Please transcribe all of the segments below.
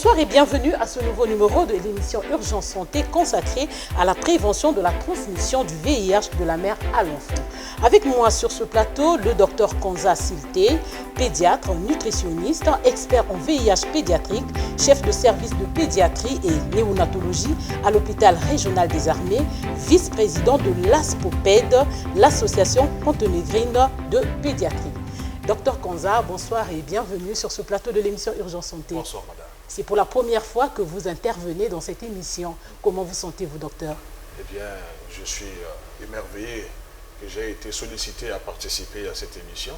Bonsoir et bienvenue à ce nouveau numéro de l'émission Urgence Santé consacrée à la prévention de la transmission du VIH de la mère à l'enfant. Avec moi sur ce plateau, le docteur Konza Silté, pédiatre, nutritionniste, expert en VIH pédiatrique, chef de service de pédiatrie et néonatologie à l'hôpital régional des armées, vice-président de l'ASPOPED, l'association ponténégrine de pédiatrie. Docteur Konza, bonsoir et bienvenue sur ce plateau de l'émission Urgence Santé. Bonsoir madame. C'est pour la première fois que vous intervenez dans cette émission. Comment vous sentez-vous, docteur? Eh bien, je suis émerveillé que j'ai été sollicité à participer à cette émission.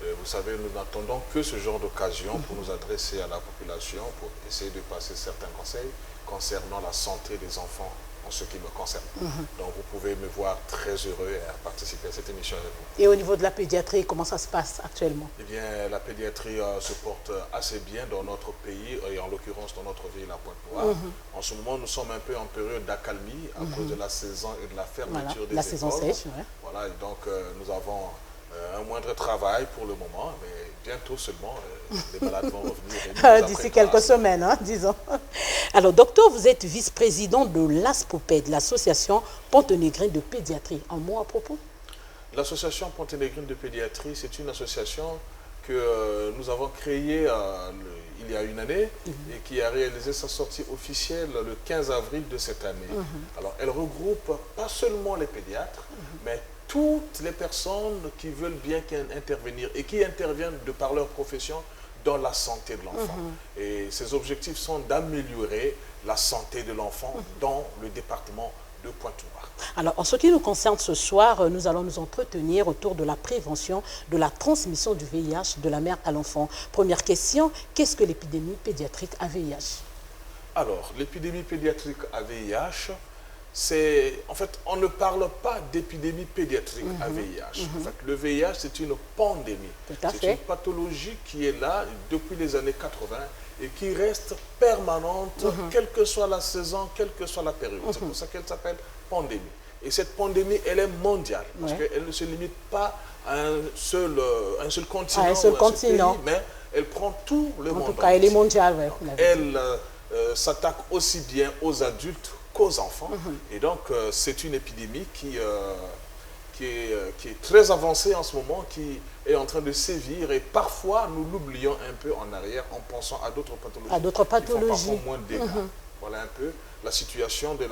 Vous savez, nous n'attendons que ce genre d'occasion pour nous adresser à la population, pour essayer de passer certains conseils concernant la santé des enfants en ce qui me concerne. Donc vous pouvez me voir très heureux à participer à cette émission avec vous. Et au niveau de la pédiatrie, comment ça se passe actuellement? Eh bien, la pédiatrie se porte assez bien dans notre pays, et en l'occurrence dans notre ville, la Pointe-Noire. En ce moment, nous sommes un peu en période d'accalmie à cause de la saison et de la fermeture des écoles. La saison sèche, ouais. Voilà, et donc nous avons un moindre travail pour le moment, mais bientôt seulement, les malades vont revenir. D'ici quelques semaines, hein, disons. Alors, docteur, vous êtes vice-président de l'ASPOPED, l'association ponténégrine de pédiatrie. Un mot à propos? L'association ponténégrine de pédiatrie, c'est une association que nous avons créée il y a une année et qui a réalisé sa sortie officielle le 15 avril de cette année. Alors, elle regroupe pas seulement les pédiatres, mais toutes les personnes qui veulent bien intervenir et qui interviennent de par leur profession dans la santé de l'enfant. Et ces objectifs sont d'améliorer la santé de l'enfant dans le département de Pointe-Noire. Alors, en ce qui nous concerne ce soir, nous allons nous entretenir autour de la prévention de la transmission du VIH de la mère à l'enfant. Première question, qu'est-ce que l'épidémie pédiatrique à VIH? Alors, l'épidémie pédiatrique à VIH, en fait, on ne parle pas d'épidémie pédiatrique à VIH. En fait, le VIH, c'est une pandémie. C'est une pathologie qui est là depuis les années 80 et qui reste permanente, quelle que soit la saison, quelle que soit la période. C'est pour ça qu'elle s'appelle pandémie. Et cette pandémie, elle est mondiale, parce qu'elle ne se limite pas à un seul continent, un seul continent. Pays, mais elle prend tout le monde. En tout cas, elle est mondiale. Ouais, elle s'attaque aussi bien aux adultes qu'aux enfants. Et donc, c'est une épidémie qui est très avancée en ce moment, qui est en train de sévir. Et parfois, nous l'oublions un peu en arrière en pensant à d'autres pathologies. À d'autres pathologies. Qui font parfois moins de dégâts. Voilà un peu la situation de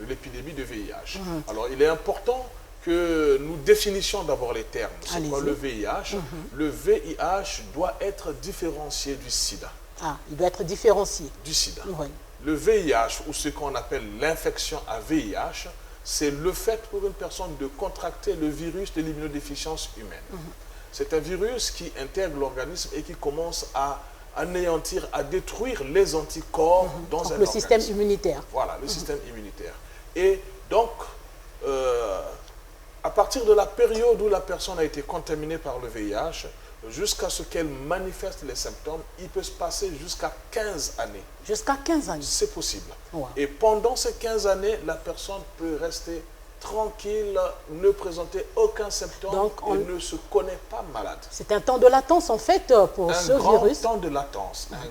l'épidémie de VIH. Alors, il est important que nous définissions d'abord les termes. C'est quoi le VIH? Le VIH doit être différencié du sida. Ah, il doit être différencié. Du sida. Oui. Le VIH, ou ce qu'on appelle l'infection à VIH, c'est le fait pour une personne de contracter le virus de l'immunodéficience humaine. C'est un virus qui intègre l'organisme et qui commence à anéantir, à détruire les anticorps dans un organisme. Le système immunitaire. Voilà, le système immunitaire. Et donc, à partir de la période où la personne a été contaminée par le VIH, jusqu'à ce qu'elle manifeste les symptômes, il peut se passer jusqu'à 15 années. Jusqu'à 15 années? C'est possible. Wow. Et pendant ces 15 années, la personne peut rester tranquille, ne présenter aucun symptôme. Donc, et ne se connaît pas malade. C'est un temps de latence en fait pour ce virus. Un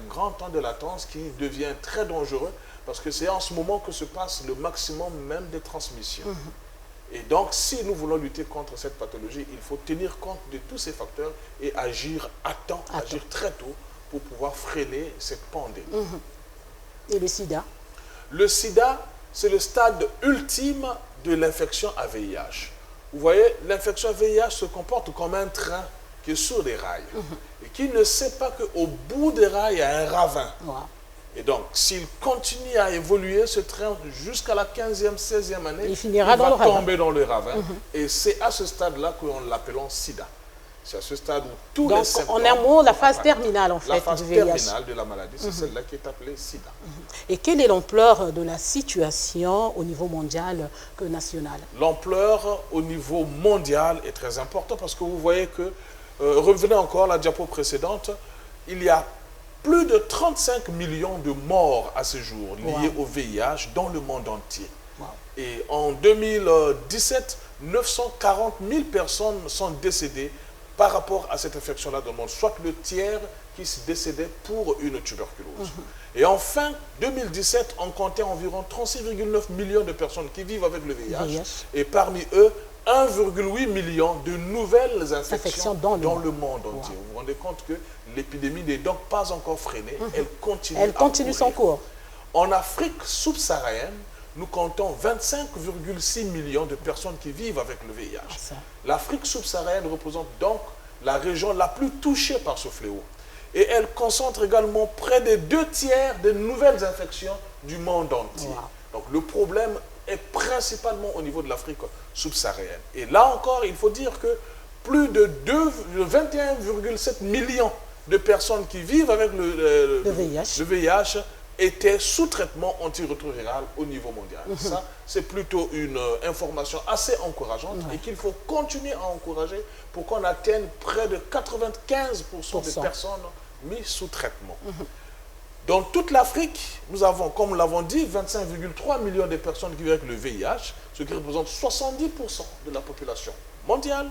grand temps de latence qui devient très dangereux parce que c'est en ce moment que se passe le maximum même des transmissions. Et donc, si nous voulons lutter contre cette pathologie, il faut tenir compte de tous ces facteurs et agir à temps, agir très tôt pour pouvoir freiner cette pandémie. Et le sida? Le sida, c'est le stade ultime de l'infection à VIH. Vous voyez, l'infection à VIH se comporte comme un train qui est sur des rails et qui ne sait pas qu'au bout des rails, il y a un ravin. Et donc, s'il continue à évoluer, ce train, jusqu'à la 15e, 16e année, il va tomber dans le ravin. Et c'est à ce stade-là que nous l'appelons sida. C'est à ce stade où tous les symptômes... Donc, en un mot, la phase terminale, en fait, la phase du VIH. terminale de la maladie, c'est celle-là qui est appelée sida. Et quelle est l'ampleur de la situation au niveau mondial que national? L'ampleur au niveau mondial est très importante parce que vous voyez que, revenez encore à la diapo précédente, il y a plus de 35 millions de morts à ce jour liés au VIH dans le monde entier. Et en 2017, 940 000 personnes sont décédées par rapport à cette infection-là dans le monde, soit le tiers qui se décédait pour une tuberculose. Et en fin 2017, on comptait environ 36,9 millions de personnes qui vivent avec le VIH. Et parmi eux, 1,8 million de nouvelles infections dans le monde entier. Vous vous rendez compte que l'épidémie n'est donc pas encore freinée, elle continue son cours. En Afrique subsaharienne, nous comptons 25,6 millions de personnes qui vivent avec le VIH. L'Afrique subsaharienne représente donc la région la plus touchée par ce fléau. Et elle concentre également près des 2/3 des nouvelles infections du monde entier. Donc le problème est principalement au niveau de l'Afrique subsaharienne. Et là encore, il faut dire que plus de 21,7 millions de personnes qui vivent avec le VIH étaient sous traitement antirétroviral au niveau mondial. Ça, c'est plutôt une information assez encourageante et qu'il faut continuer à encourager pour qu'on atteigne près de 95% des personnes mises sous traitement. Dans toute l'Afrique, nous avons, comme nous l'avons dit, 25,3 millions de personnes qui vivent avec le VIH, ce qui représente 70% de la population mondiale.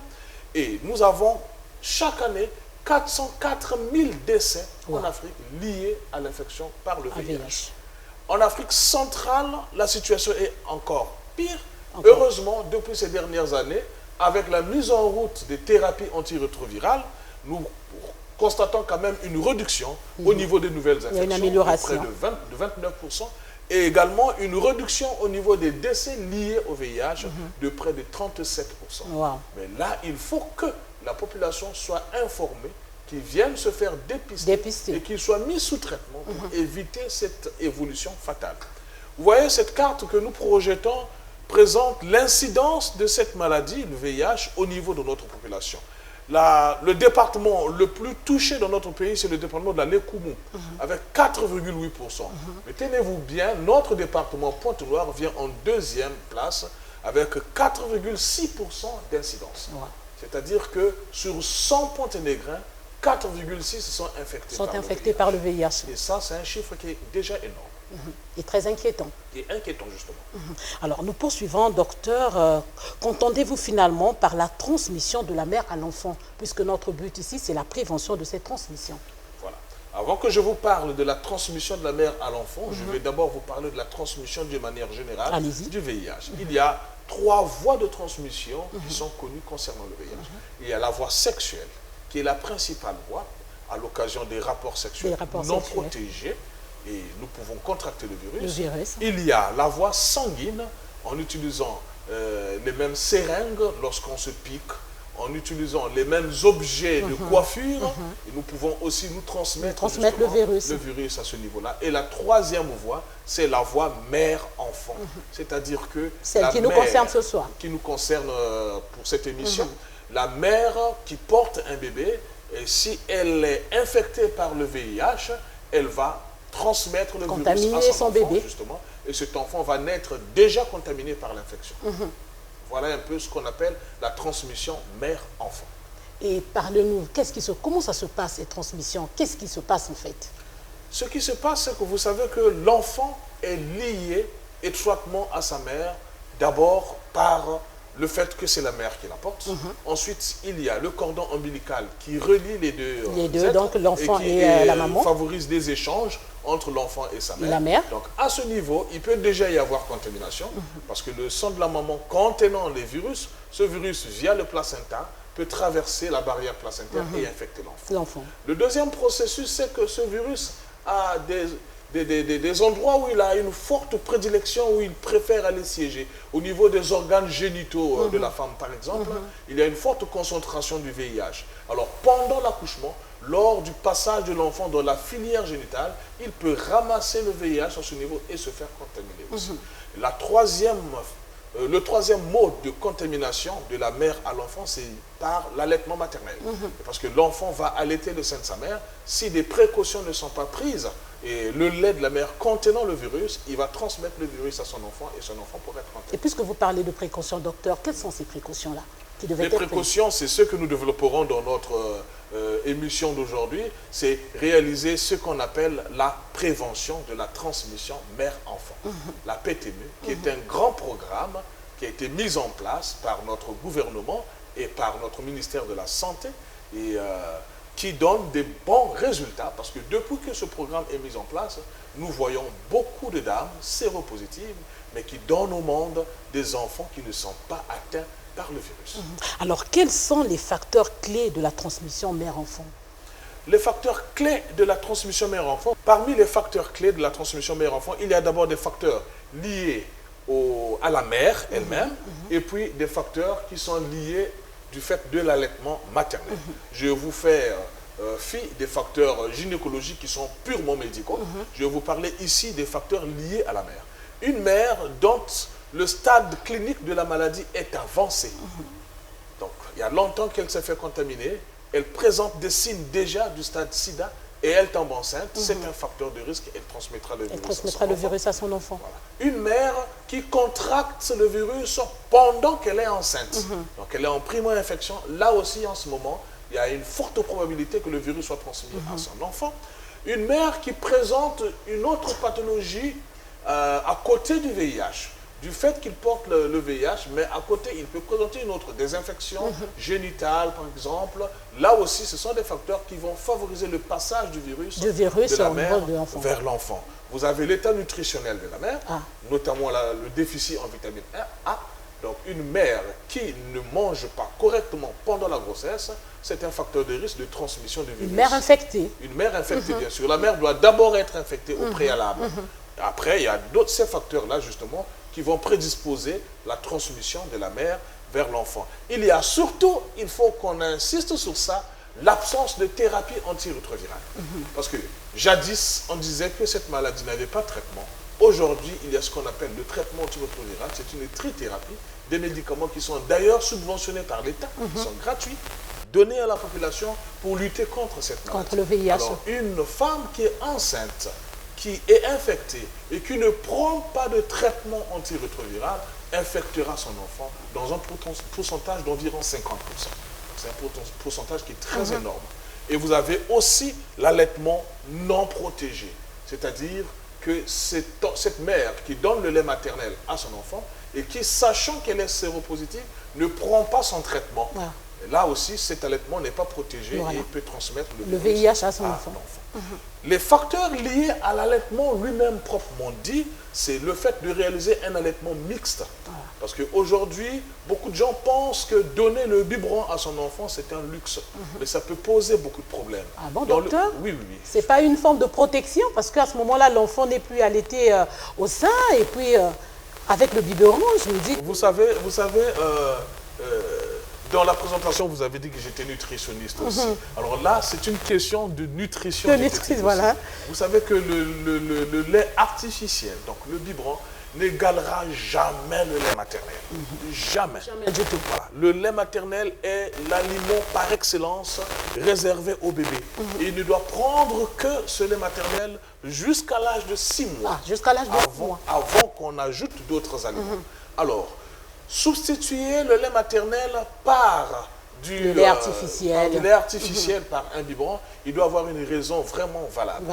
Et nous avons chaque année 404 000 décès en Afrique liés à l'infection par le VIH. En Afrique centrale, la situation est encore pire. Heureusement, depuis ces dernières années, avec la mise en route des thérapies antirétrovirales, nous constatons quand même une réduction au niveau des nouvelles infections, une amélioration. De près de 29%, et également une réduction au niveau des décès liés au VIH de près de 37%. Mais là, il faut que la population soit informée, qu'ils viennent se faire dépister. Et qu'ils soient mis sous traitement pour éviter cette évolution fatale. Vous voyez, cette carte que nous projetons présente l'incidence de cette maladie, le VIH, au niveau de notre population. Le département le plus touché dans notre pays, c'est le département de la Lékoumou, avec 4,8%. Mais tenez-vous bien, notre département Pointe-Noire vient en deuxième place, avec 4,6% d'incidence. C'est-à-dire que sur 100 Ponténégrins, 4,6 sont infectés par le VIH. Et ça, c'est un chiffre qui est déjà énorme. Et très inquiétant. Et inquiétant, justement. Alors, nous poursuivons, docteur. Qu'entendez-vous finalement par la transmission de la mère à l'enfant? Puisque notre but ici, c'est la prévention de cette transmission. Voilà. Avant que je vous parle de la transmission de la mère à l'enfant, je vais d'abord vous parler de la transmission de manière générale du VIH. Il y a 3 voies de transmission qui sont connues concernant le VIH. Il y a la voie sexuelle, qui est la principale voie, à l'occasion des rapports sexuels non protégés, et nous pouvons contracter le virus. Il y a la voie sanguine, en utilisant les mêmes seringues lorsqu'on se pique, en utilisant les mêmes objets de coiffure, et nous pouvons aussi nous transmettre le virus à ce niveau-là. Et la troisième voie, c'est la voie mère-enfant. C'est-à-dire que celle qui nous concerne ce soir. Qui nous concerne pour cette émission. La mère qui porte un bébé, et si elle est infectée par le VIH, elle va transmettre le virus à son bébé, justement, et cet enfant va naître déjà contaminé par l'infection. Voilà un peu ce qu'on appelle la transmission mère-enfant. Et parlez-nous, comment ça se passe, cette transmission? Qu'est-ce qui se passe en fait? Ce qui se passe, c'est que vous savez que l'enfant est lié étroitement à sa mère, d'abord par le fait que c'est la mère qui la porte. Ensuite, il y a le cordon ombilical qui relie les deux donc l'enfant et la maman. Favorise des échanges entre l'enfant et sa mère. La mère. Donc, à ce niveau, il peut déjà y avoir contamination parce que le sang de la maman contenant les virus, ce virus, via le placenta, peut traverser la barrière placentaire et infecter l'enfant. Le deuxième processus, c'est que ce virus a des endroits où il a une forte prédilection, où il préfère aller siéger. Au niveau des organes génitaux de la femme, par exemple, il y a une forte concentration du VIH. Alors, pendant l'accouchement, lors du passage de l'enfant dans la filière génitale, il peut ramasser le VIH à ce niveau et se faire contaminer aussi. Le troisième mode de contamination de la mère à l'enfant, c'est par l'allaitement maternel. Parce que l'enfant va allaiter le sein de sa mère. Si des précautions ne sont pas prises, et le lait de la mère contenant le virus, il va transmettre le virus à son enfant et son enfant pourrait être contaminé. Et puisque vous parlez de précautions, docteur, quelles sont ces précautions-là qui devaient être prises? Les précautions, c'est ce que nous développerons dans notre émission d'aujourd'hui, c'est réaliser ce qu'on appelle la prévention de la transmission mère-enfant. La PTME, qui est un grand programme qui a été mis en place par notre gouvernement et par notre ministère de la Santé et qui donne des bons résultats, parce que depuis que ce programme est mis en place, nous voyons beaucoup de dames séropositives, mais qui donnent au monde des enfants qui ne sont pas atteints par le virus. Alors, quels sont les facteurs clés de la transmission mère-enfant? Les facteurs clés de la transmission mère-enfant, parmi les facteurs clés de la transmission mère-enfant, il y a d'abord des facteurs liés à la mère elle-même, et puis des facteurs qui sont liés du fait de l'allaitement maternel. Je vais vous faire fi des facteurs gynécologiques qui sont purement médicaux. Je vais vous parler ici des facteurs liés à la mère. Une mère dont le stade clinique de la maladie est avancé. Donc, il y a longtemps qu'elle s'est fait contaminer. Elle présente des signes déjà du stade sida et elle tombe enceinte. C'est un facteur de risque. Elle transmettra le virus à son enfant. Voilà. Une mère qui contracte le virus pendant qu'elle est enceinte. Donc, elle est en primo-infection. Là aussi, en ce moment, il y a une forte probabilité que le virus soit transmis à son enfant. Une mère qui présente une autre pathologie à côté du VIH. Du fait qu'il porte le VIH, mais à côté, il peut présenter une autre, des infections génitales, par exemple. Là aussi, ce sont des facteurs qui vont favoriser le passage du virus de la mère vers l'enfant. Vous avez l'état nutritionnel de la mère, notamment le déficit en vitamine A. Donc, une mère qui ne mange pas correctement pendant la grossesse, c'est un facteur de risque de transmission du virus. Une mère infectée. Une mère infectée, bien sûr. La mère doit d'abord être infectée au préalable. Après, il y a d'autres ces facteurs-là, justement, qui vont prédisposer la transmission de la mère vers l'enfant. Il y a surtout, il faut qu'on insiste sur ça, l'absence de thérapie antirétrovirale. Parce que jadis, on disait que cette maladie n'avait pas de traitement. Aujourd'hui, il y a ce qu'on appelle le traitement antirétroviral. C'est une trithérapie, des médicaments qui sont d'ailleurs subventionnés par l'État, qui sont gratuits, donnés à la population pour lutter contre cette maladie. Contre le VIH. Alors, une femme qui est enceinte, qui est infectée et qui ne prend pas de traitement antirétroviral infectera son enfant dans un pourcentage d'environ 50%. C'est un pourcentage qui est très énorme. Et vous avez aussi l'allaitement non protégé. C'est-à-dire que cette mère qui donne le lait maternel à son enfant et qui, sachant qu'elle est séropositive, ne prend pas son traitement. Là aussi, cet allaitement n'est pas protégé et peut transmettre le VIH à son enfant. Les facteurs liés à l'allaitement lui-même proprement dit, c'est le fait de réaliser un allaitement mixte. Parce qu'aujourd'hui, beaucoup de gens pensent que donner le biberon à son enfant, c'est un luxe. Mais ça peut poser beaucoup de problèmes. Ah bon, docteur? Oui. C'est pas une forme de protection? Parce qu'à ce moment-là, l'enfant n'est plus allaité au sein et puis avec le biberon, je me dis... Vous savez, dans la présentation, vous avez dit que j'étais nutritionniste aussi. Alors là, c'est une question de nutrition. Voilà. Vous savez que le lait artificiel, donc le biberon, n'égalera jamais le lait maternel. Jamais. Jamais du tout. Voilà. Le lait maternel est l'aliment par excellence réservé au bébé. Et il ne doit prendre que ce lait maternel jusqu'à l'âge de 6 mois. Jusqu'à l'âge de 6 mois. Avant qu'on ajoute d'autres aliments. Alors, substituer le lait maternel par du lait artificiel, par un biberon, il doit avoir une raison vraiment valable.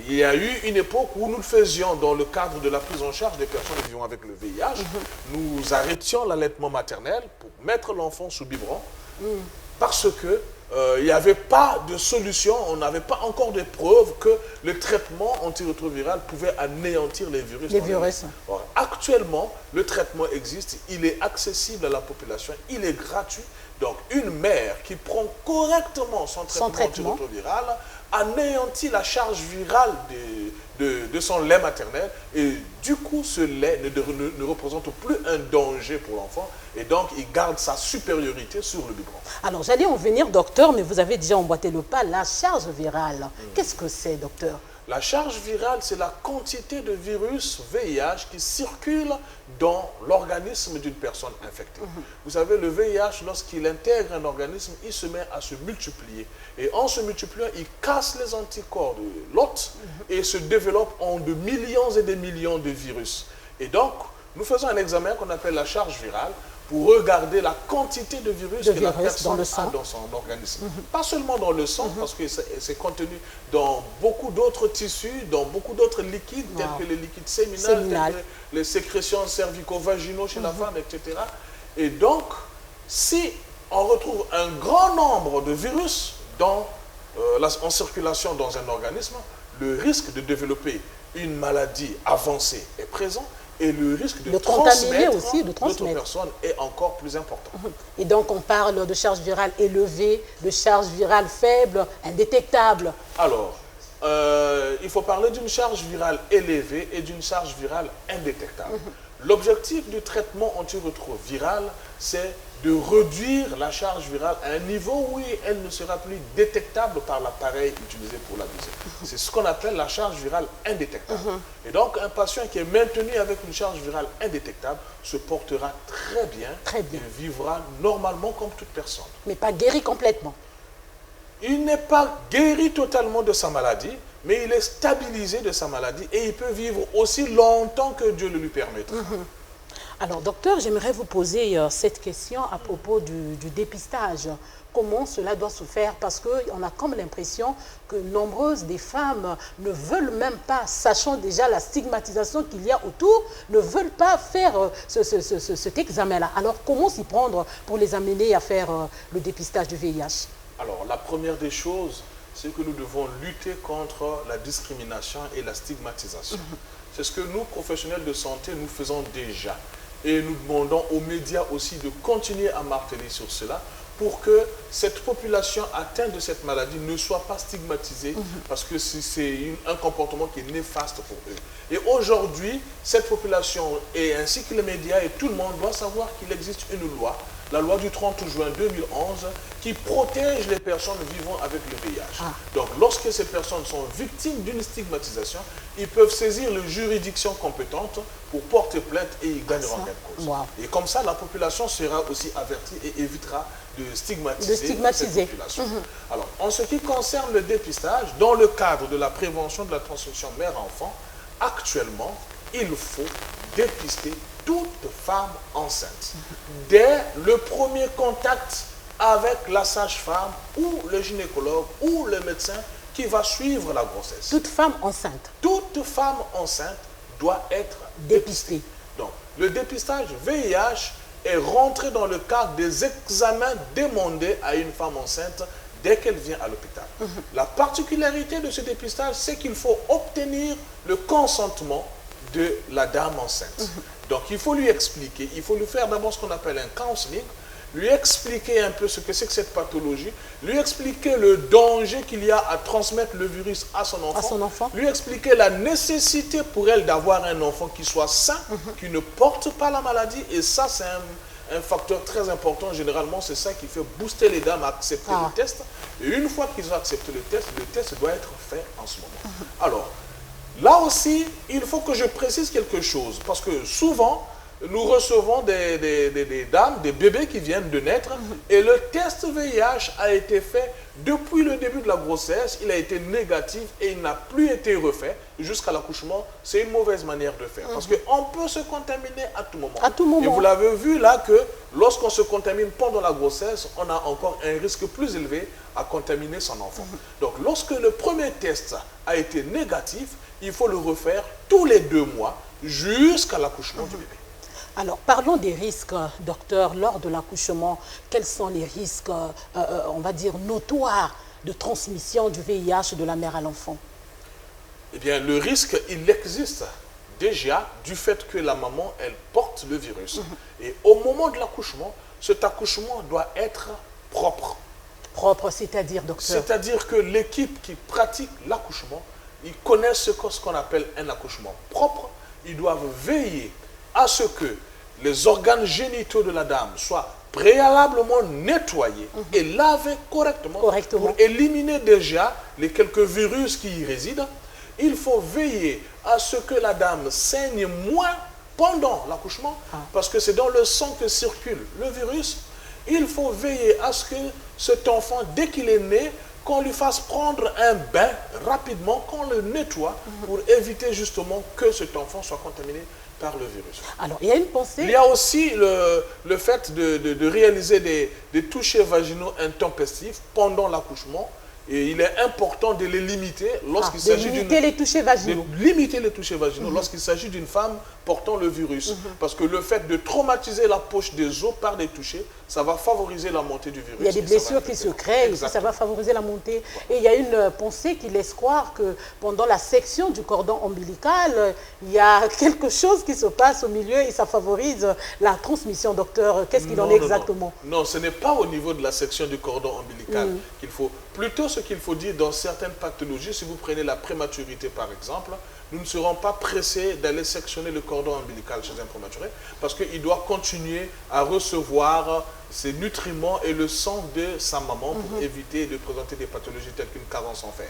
Il y a eu une époque où nous le faisions dans le cadre de la prise en charge des personnes vivant avec le VIH. Nous arrêtions l'allaitement maternel pour mettre l'enfant sous biberon parce que il n'y avait pas de solution, on n'avait pas encore de preuves que le traitement antirétroviral pouvait anéantir les virus. Alors, actuellement, le traitement existe, il est accessible à la population, il est gratuit. Donc, une mère qui prend correctement son traitement antirétroviral anéantit la charge virale de son lait maternel et du coup, ce lait ne représente plus un danger pour l'enfant et donc il garde sa supériorité sur le biberon. Alors, j'allais en venir, docteur, mais vous avez déjà emboîté le pas, la charge virale. Qu'est-ce que c'est, docteur? La charge virale, c'est la quantité de virus VIH qui circule dans l'organisme d'une personne infectée. Vous savez, le VIH, lorsqu'il intègre un organisme, il se met à se multiplier. Et en se multipliant, il casse les anticorps de l'hôte et se développe en de millions et des millions de virus. Et donc, nous faisons un examen qu'on appelle la charge virale pour regarder la quantité de virus que la personne a dans son organisme. Pas seulement dans le sang, parce que c'est contenu dans beaucoup d'autres tissus, dans beaucoup d'autres liquides, tels que les liquides séminales, tels que les sécrétions cervico-vaginaux chez la femme, etc. Et donc, si on retrouve un grand nombre de virus en circulation dans un organisme, le risque de développer une maladie avancée est présent et le risque de transmettre d'autres personnes est encore plus important. Et donc on parle de charge virale élevée, de charge virale faible, indétectable. Alors, il faut parler d'une charge virale élevée et d'une charge virale indétectable. L'objectif du traitement antirétroviral, c'est de réduire la charge virale à un niveau où elle ne sera plus détectable par l'appareil utilisé pour l'abuser. C'est ce qu'on appelle la charge virale indétectable. Et donc, un patient qui est maintenu avec une charge virale indétectable se portera très bien. Et vivra normalement comme toute personne. Mais pas guéri complètement. Il n'est pas guéri totalement de sa maladie, mais il est stabilisé de sa maladie et il peut vivre aussi longtemps que Dieu le lui permettra. Alors, docteur, j'aimerais vous poser cette question à propos du dépistage. Comment cela doit se faire? Parce qu'on a comme l'impression que nombreuses des femmes ne veulent même pas, sachant déjà la stigmatisation qu'il y a autour, ne veulent pas faire cet examen-là. Alors, comment s'y prendre pour les amener à faire le dépistage du VIH? Alors, la première des choses, c'est que nous devons lutter contre la discrimination et la stigmatisation. C'est ce que nous, professionnels de santé, nous faisons déjà. Et nous demandons aux médias aussi de continuer à marteler sur cela pour que cette population atteinte de cette maladie ne soit pas stigmatisée parce que c'est un comportement qui est néfaste pour eux. Et aujourd'hui, cette population et ainsi que les médias et tout le monde doit savoir qu'il existe une loi, la loi du 30 juin 2011, qui protège les personnes vivant avec le VIH. Donc, lorsque ces personnes sont victimes d'une stigmatisation, ils peuvent saisir les juridictions compétentes pour porter plainte et ils gagneront gain de cause. Et comme ça, la population sera aussi avertie et évitera de stigmatiser cette population. Alors, en ce qui concerne le dépistage, dans le cadre de la prévention de la transmission mère-enfant, actuellement, il faut dépister toute femme enceinte. Dès le premier contact avec la sage-femme ou le gynécologue ou le médecin qui va suivre la grossesse. Toute femme enceinte. Toute femme enceinte doit être dépistée. Donc, le dépistage VIH est rentré dans le cadre des examens demandés à une femme enceinte dès qu'elle vient à l'hôpital. La particularité de ce dépistage, c'est qu'il faut obtenir le consentement de la dame enceinte. Donc, il faut lui expliquer, il faut lui faire d'abord ce qu'on appelle un counseling, lui expliquer un peu ce que c'est que cette pathologie, lui expliquer le danger qu'il y a à transmettre le virus à son enfant, lui expliquer la nécessité pour elle d'avoir un enfant qui soit sain, qui ne porte pas la maladie, et ça, c'est un facteur très important. Généralement, c'est ça qui fait booster les dames à accepter le test. Et une fois qu'ils ont accepté le test doit être fait en ce moment. Alors, là aussi, il faut que je précise quelque chose, parce que souvent, nous recevons des dames, des bébés qui viennent de naître, et le test VIH a été fait depuis le début de la grossesse, il a été négatif et il n'a plus été refait jusqu'à l'accouchement. C'est une mauvaise manière de faire, parce qu'on peut se contaminer à tout moment. Et vous l'avez vu là que lorsqu'on se contamine pendant la grossesse, on a encore un risque plus élevé à contaminer son enfant. Donc lorsque le premier test a été négatif, il faut le refaire tous les 2 mois jusqu'à l'accouchement du bébé. Alors, parlons des risques, docteur, lors de l'accouchement. Quels sont les risques, on va dire, notoires de transmission du VIH de la mère à l'enfant? Eh bien, le risque, il existe déjà du fait que la maman, elle porte le virus. Et au moment de l'accouchement, cet accouchement doit être propre. Propre, c'est-à-dire, docteur? C'est-à-dire que l'équipe qui pratique l'accouchement, ils connaissent ce qu'on appelle un accouchement propre. Ils doivent veiller à ce que les organes génitaux de la dame soient préalablement nettoyés et lavés correctement pour éliminer déjà les quelques virus qui y résident. Il faut veiller à ce que la dame saigne moins pendant l'accouchement, parce que c'est dans le sang que circule le virus. Il faut veiller à ce que cet enfant, dès qu'il est né, qu'on lui fasse prendre un bain rapidement, qu'on le nettoie pour éviter justement que cet enfant soit contaminé par le virus. Alors, il y a une pensée... Il y a aussi le fait de réaliser des touchés vaginaux intempestifs pendant l'accouchement Et il est important de les limiter lorsqu'il s'agit d'une... limiter les touchés vaginaux. Limiter les touchés vaginaux lorsqu'il s'agit d'une femme portant le virus. Parce que le fait de traumatiser la poche des os par des touchés, ça va favoriser la montée du virus. Il y a des blessures qui se créent et ça va favoriser la montée. Et il y a une pensée qui laisse croire que pendant la section du cordon ombilical, il y a quelque chose qui se passe au milieu et ça favorise la transmission. Docteur, qu'est-ce qu'il en est exactement? Non, ce n'est pas au niveau de la section du cordon ombilical qu'il faut... Plutôt, ce qu'il faut dire dans certaines pathologies, si vous prenez la prématurité par exemple, nous ne serons pas pressés d'aller sectionner le cordon ombilical chez un prématuré parce qu'il doit continuer à recevoir ses nutriments et le sang de sa maman pour éviter de présenter des pathologies telles qu'une carence en fer.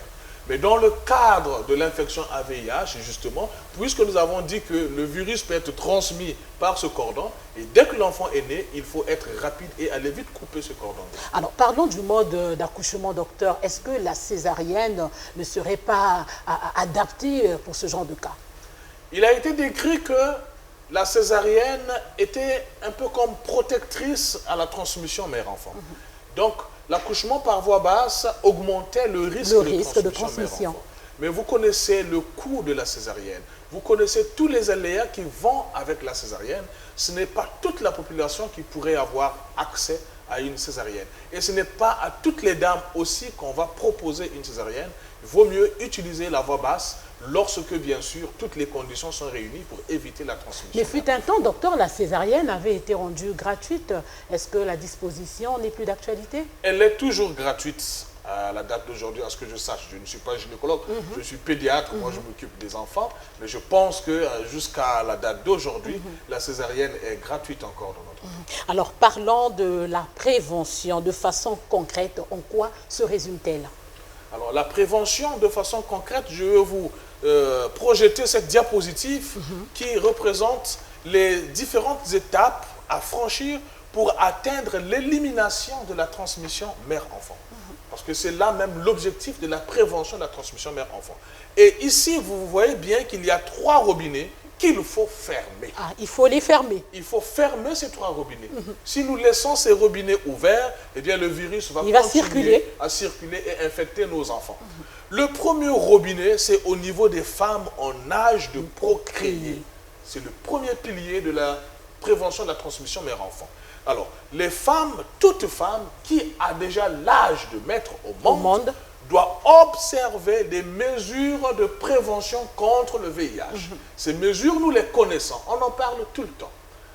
Mais dans le cadre de l'infection à VIH, justement, puisque nous avons dit que le virus peut être transmis par ce cordon, et dès que l'enfant est né, il faut être rapide et aller vite couper ce cordon. Alors, parlons du mode d'accouchement, docteur. Est-ce que la césarienne ne serait pas adaptée pour ce genre de cas? Il a été décrit que la césarienne était un peu comme protectrice à la transmission mère-enfant. Donc, l'accouchement par voie basse augmentait le risque de transmission. Mais vous connaissez le coût de la césarienne. Vous connaissez tous les aléas qui vont avec la césarienne. Ce n'est pas toute la population qui pourrait avoir accès à une césarienne. Et ce n'est pas à toutes les dames aussi qu'on va proposer une césarienne. Il vaut mieux utiliser la voie basse lorsque, bien sûr, toutes les conditions sont réunies pour éviter la transmission. Mais fut un temps, docteur, la césarienne avait été rendue gratuite. Est-ce que la disposition n'est plus d'actualité? Elle est toujours gratuite à la date d'aujourd'hui, à ce que je sache. Je ne suis pas gynécologue, je suis pédiatre, moi je m'occupe des enfants, mais je pense que jusqu'à la date d'aujourd'hui, la césarienne est gratuite encore dans notre pays. Alors, parlons de la prévention de façon concrète. En quoi se résume-t-elle? Alors, la prévention, de façon concrète, je vais vous projeter cette diapositive qui représente les différentes étapes à franchir pour atteindre l'élimination de la transmission mère-enfant. Parce que c'est là même l'objectif de la prévention de la transmission mère-enfant. Et ici, vous voyez bien qu'il y a 3 robinets qu'il faut fermer. Ah, il faut les fermer. Il faut fermer ces 3 robinets. Si nous laissons ces robinets ouverts, eh bien le virus va continuer à circuler et infecter nos enfants. Le premier robinet, c'est au niveau des femmes en âge de procréer. C'est le premier pilier de la prévention de la transmission mère-enfant. Alors, les femmes, toute femme qui a déjà l'âge de mettre au monde doit observer des mesures de prévention contre le VIH. Ces mesures, nous les connaissons, on en parle tout le temps.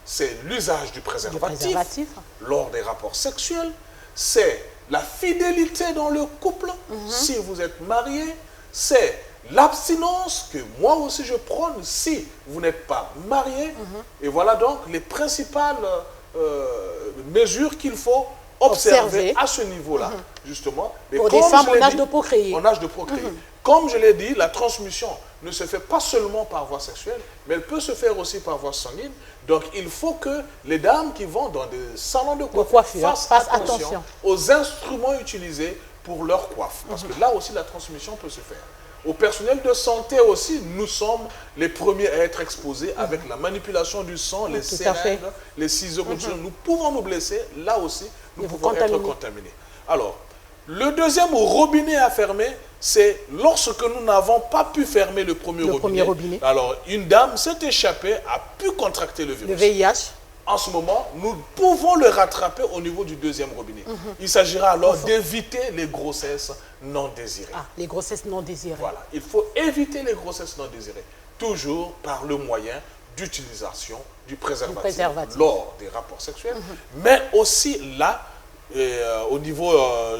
C'est l'usage du préservatif lors des rapports sexuels, c'est la fidélité dans le couple, si vous êtes marié, c'est l'abstinence que moi aussi je prône si vous n'êtes pas marié. Et voilà donc les principales mesures qu'il faut observer à ce niveau-là, justement. Mais pour des femmes en âge de procréer. En âge de procréer. Comme je l'ai dit, la transmission ne se fait pas seulement par voie sexuelle, mais elle peut se faire aussi par voie sanguine. Donc, il faut que les dames qui vont dans des salons de coiffure fassent attention aux instruments utilisés pour leur coiffe. Parce que là aussi, la transmission peut se faire. Au personnel de santé aussi, nous sommes les premiers à être exposés avec la manipulation du sang, les seringues, les ciseaux. Nous pouvons nous blesser, là aussi, nous pouvons être contaminés. Alors, le deuxième robinet à fermer, c'est lorsque nous n'avons pas pu fermer le premier robinet. Alors, une dame s'est échappée, a pu contracter le virus. Le VIH. En ce moment, nous pouvons le rattraper au niveau du deuxième robinet. Il s'agira alors d'éviter les grossesses non désirées. Ah, les grossesses non désirées. Voilà, il faut éviter les grossesses non désirées, toujours par le moyen d'utilisation du préservatif lors des rapports sexuels, mais aussi là, au niveau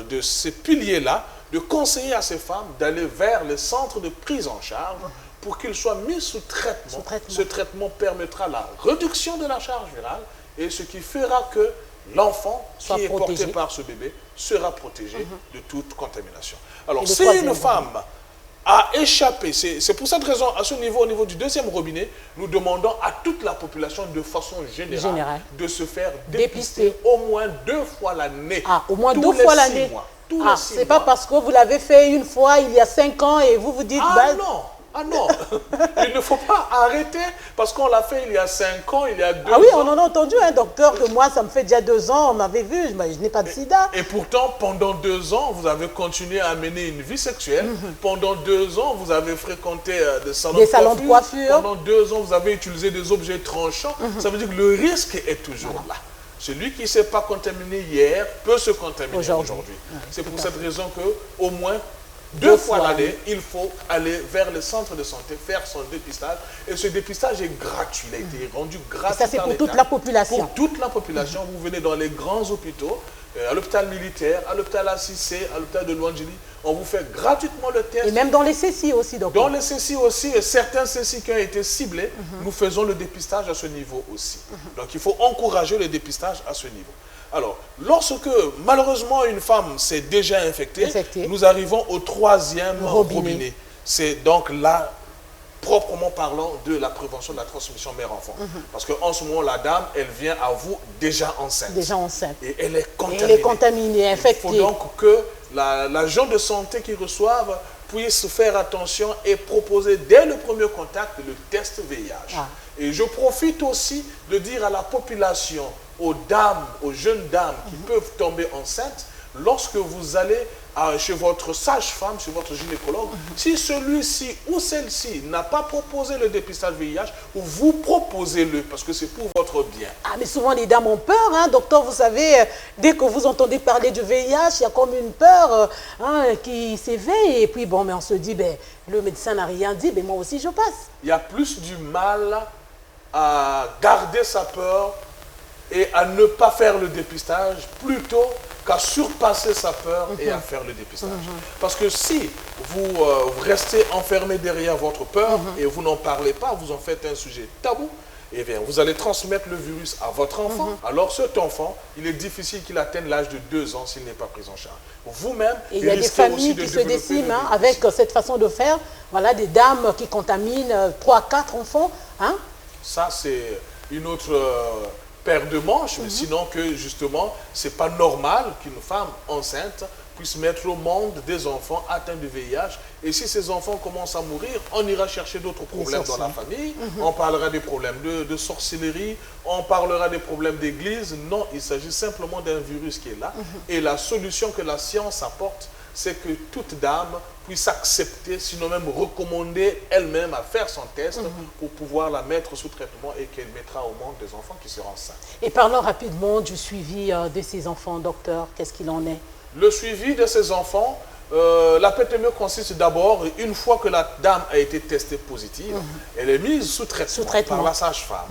de ces piliers-là, de conseiller à ces femmes d'aller vers les centres de prise en charge pour qu'ils soient mis sous traitement. Ce traitement permettra la réduction de la charge virale et ce qui fera que l'enfant qui est porté par ce bébé sera protégé de toute contamination. Alors, si une femme a échappé, c'est pour cette raison, à ce niveau, au niveau du deuxième robinet, nous demandons à toute la population de façon générale de se faire dépister au moins 2 fois l'année. Ah, au moins 2 fois l'année. Ah, c'est pas parce que vous l'avez fait une fois il y a 5 ans et vous vous dites... Ah non, Ah non, il ne faut pas arrêter parce qu'on l'a fait il y a 5 ans, il y a 2 ans. Ah oui, on en a entendu, un docteur, que moi, ça me fait déjà 2 ans, on m'avait vu, je n'ai pas de sida. Et pourtant, pendant 2 ans, vous avez continué à mener une vie sexuelle. Pendant 2 ans, vous avez fréquenté des salons de coiffure. Pendant 2 ans, vous avez utilisé des objets tranchants. Ça veut dire que le risque est toujours là. Celui qui ne s'est pas contaminé hier peut se contaminer aujourd'hui. C'est pour cette raison qu'au moins 2 fois l'année, il faut aller vers le centre de santé, faire son dépistage. Et ce dépistage est gratuit. Il a été rendu gratuit. Et ça, c'est pour toute la population. Pour toute la population. Vous venez dans les grands hôpitaux, à l'hôpital militaire, à l'hôpital Assissé, à l'hôpital de Luangili. On vous fait gratuitement le test. Et même dans les CCI aussi, docteur. Dans les CCI aussi, et certains CCI qui ont été ciblés, nous faisons le dépistage à ce niveau aussi. Donc il faut encourager le dépistage à ce niveau. Alors, lorsque malheureusement une femme s'est déjà infectée, nous arrivons au 3e robinet. C'est donc là, proprement parlant, de la prévention de la transmission mère-enfant. Parce qu'en ce moment, la dame, elle vient à vous déjà enceinte. Déjà enceinte. Et elle est contaminée. Elle est contaminée, infectée. Il faut donc que l'agent de santé qui reçoive puisse faire attention et proposer dès le premier contact le test VIH. Et je profite aussi de dire à la population, aux dames, aux jeunes dames qui peuvent tomber enceintes, lorsque vous allez chez votre sage-femme, chez votre gynécologue, si celui-ci ou celle-ci n'a pas proposé le dépistage VIH, vous proposez-le parce que c'est pour votre bien. Ah, mais souvent les dames ont peur, hein, docteur, vous savez, dès que vous entendez parler du VIH, il y a comme une peur qui s'éveille. Et puis bon, mais on se dit, ben, le médecin n'a rien dit, mais moi aussi je passe. Il y a plus du mal à garder sa peur et à ne pas faire le dépistage plutôt qu'à surpasser sa peur et à faire le dépistage. Parce que si vous restez enfermé derrière votre peur et vous n'en parlez pas, vous en faites un sujet tabou, eh bien, vous allez transmettre le virus à votre enfant. Alors cet enfant, il est difficile qu'il atteigne l'âge de 2 ans s'il n'est pas pris en charge. Vous-même, il y a des familles qui se déciment avec cette façon de faire. Voilà, des dames qui contaminent 3, 4 enfants. Ça, c'est une autre paire de manches, mais sinon que justement, c'est pas normal qu'une femme enceinte puisse mettre au monde des enfants atteints de VIH. Et si ces enfants commencent à mourir, on ira chercher d'autres problèmes dans la famille. On parlera des problèmes de sorcellerie, on parlera des problèmes d'église. Non, il s'agit simplement d'un virus qui est là. Et la solution que la science apporte, c'est que toute dame puisse accepter, sinon même recommander elle-même à faire son test pour pouvoir la mettre sous traitement et qu'elle mettra au monde des enfants qui seront sains. Et parlons rapidement du suivi de ces enfants, docteur. Qu'est-ce qu'il en est? Le suivi de ces enfants, la PTME consiste d'abord, une fois que la dame a été testée positive, elle est mise sous traitement par la sage-femme.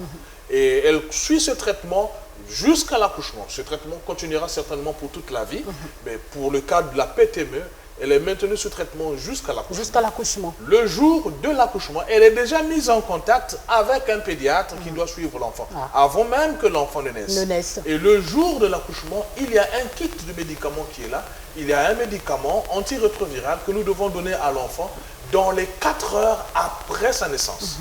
Et elle suit ce traitement jusqu'à l'accouchement. Ce traitement continuera certainement pour toute la vie, mais pour le cas de la PTME, elle est maintenue sous traitement jusqu'à l'accouchement. Jusqu'à l'accouchement. Le jour de l'accouchement, elle est déjà mise en contact avec un pédiatre qui doit suivre l'enfant, avant même que l'enfant ne naisse. Et le jour de l'accouchement, il y a un kit de médicaments qui est là. Il y a un médicament antirétroviral que nous devons donner à l'enfant dans les 4 heures après sa naissance.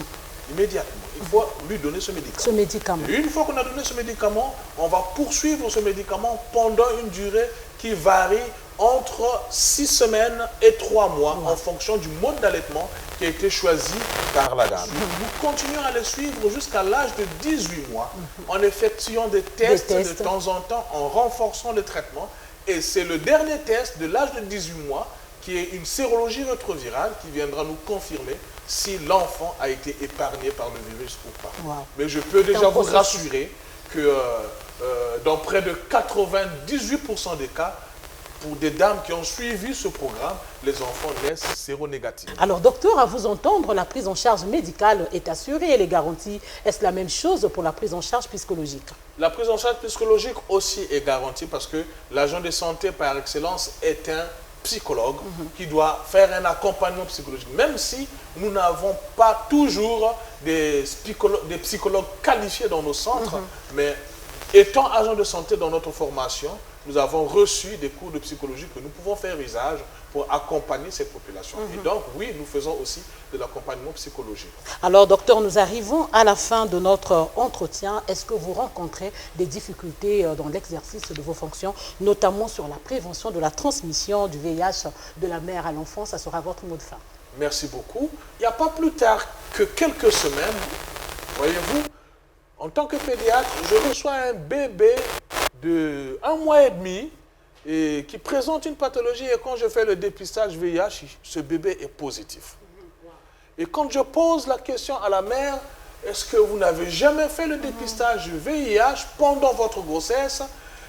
Immédiatement. Il faut lui donner ce médicament. Et une fois qu'on a donné ce médicament, on va poursuivre ce médicament pendant une durée qui varie entre 6 semaines et 3 mois en fonction du mode d'allaitement qui a été choisi par la dame. Nous continuons à le suivre jusqu'à l'âge de 18 mois en effectuant des tests de temps en temps, en renforçant le traitement. Et c'est le dernier test de l'âge de 18 mois qui est une sérologie rétrovirale qui viendra nous confirmer si l'enfant a été épargné par le virus ou pas. Mais je peux déjà vous rassurer que dans près de 98% des cas, pour des dames qui ont suivi ce programme, les enfants naissent séronégatifs. Alors, docteur, à vous entendre, la prise en charge médicale est assurée, elle est garantie. Est-ce la même chose pour la prise en charge psychologique? La prise en charge psychologique aussi est garantie parce que l'agent de santé par excellence est un psychologue qui doit faire un accompagnement psychologique. Même si nous n'avons pas toujours des psychologues qualifiés dans nos centres, mais étant agent de santé dans notre formation, nous avons reçu des cours de psychologie que nous pouvons faire usage pour accompagner cette population. Et donc, oui, nous faisons aussi de l'accompagnement psychologique. Alors, docteur, nous arrivons à la fin de notre entretien. Est-ce que vous rencontrez des difficultés dans l'exercice de vos fonctions, notamment sur la prévention de la transmission du VIH de la mère à l'enfant? Ça sera votre mot de fin. Merci beaucoup. Il n'y a pas plus tard que quelques semaines, voyez-vous, en tant que pédiatre, je reçois un bébé de 1 mois et demi et qui présente une pathologie et quand je fais le dépistage VIH, ce bébé est positif. Et quand je pose la question à la mère, est-ce que vous n'avez jamais fait le dépistage VIH pendant votre grossesse?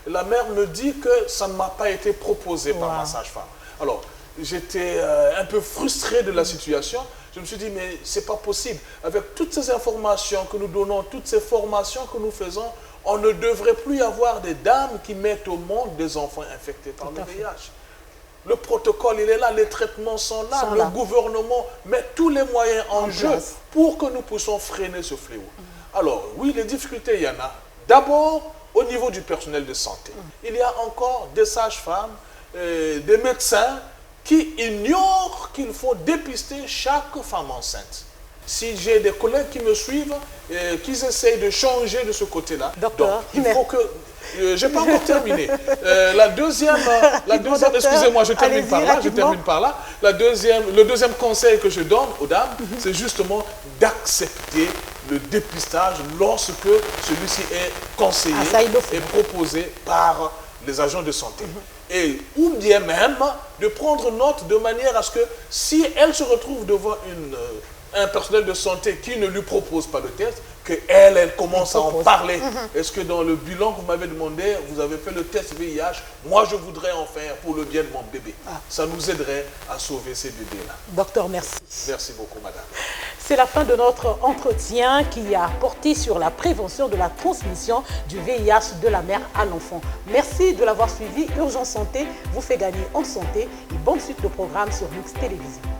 La mère me dit que ça ne m'a pas été proposé par ma sage-femme. Alors, j'étais un peu frustré de la situation. Je me suis dit, mais ce n'est pas possible. Avec toutes ces informations que nous donnons, toutes ces formations que nous faisons, on ne devrait plus y avoir des dames qui mettent au monde des enfants infectés par le VIH. Le protocole, il est là, les traitements sont là. Le gouvernement met tous les moyens en jeu pour que nous puissions freiner ce fléau. Alors, oui, les difficultés, il y en a. D'abord, au niveau du personnel de santé. Il y a encore des sages-femmes, des médecins qui ignorent qu'il faut dépister chaque femme enceinte. Si j'ai des collègues qui me suivent, qui essayent de changer de ce côté-là, docteur, il faut que... je n'ai pas encore terminé. La deuxième excusez-moi, je termine par là. Le deuxième conseil que je donne aux dames, c'est justement d'accepter le dépistage lorsque celui-ci est conseillé et proposé par les agents de santé. Et ou bien même de prendre note de manière à ce que si elle se retrouve devant un personnel de santé qui ne lui propose pas de test, qu'elle commence à en parler. Est-ce que dans le bilan que vous m'avez demandé, vous avez fait le test VIH? Moi, je voudrais en faire pour le bien de mon bébé. Ça nous aiderait à sauver ces bébés-là. Docteur, merci. Merci beaucoup, madame. C'est la fin de notre entretien qui a porté sur la prévention de la transmission du VIH de la mère à l'enfant. Merci de l'avoir suivi. Urgence Santé vous fait gagner en santé et bonne suite de programme sur Mix Télévision.